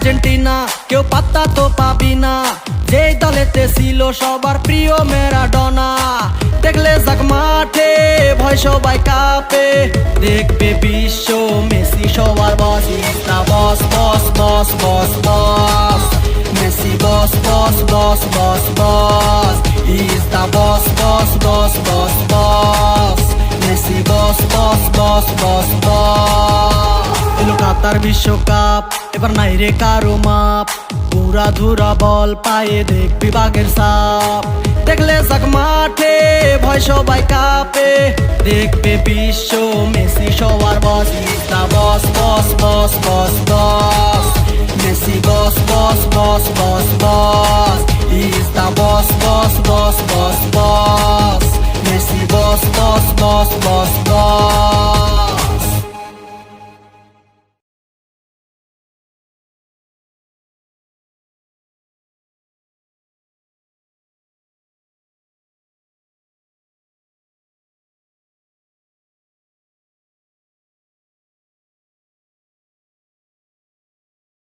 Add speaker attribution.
Speaker 1: Argentina কেউ পাত্তা তো পাবি না, যেই দলেতে ছিল সবার প্রিয় ম্যারাডোনা। দেখলে যাক মাঠে ভয় সবাই কাঁপে, দেখবে বিশ্ব মেসি সবার boss. Is the boss boss boss boss boss, Messi boss boss boss boss boss. Is the boss boss boss boss boss, Messi boss boss boss boss boss. এলো কাতার বিশ্বকাপ, এবার নাই রে কারো মাপ, পুরা ধুরা বল পায়ে দেখবি বাঘের সাপ। দেখলে যাক মাঠে ভয় সবাই কাঁপে, দেখবে বিশ্ব মেসি সবার boss. Is the boss boss boss boss boss, Messi boss boss boss boss boss. Is the boss boss boss boss boss, Messi boss boss boss boss boss.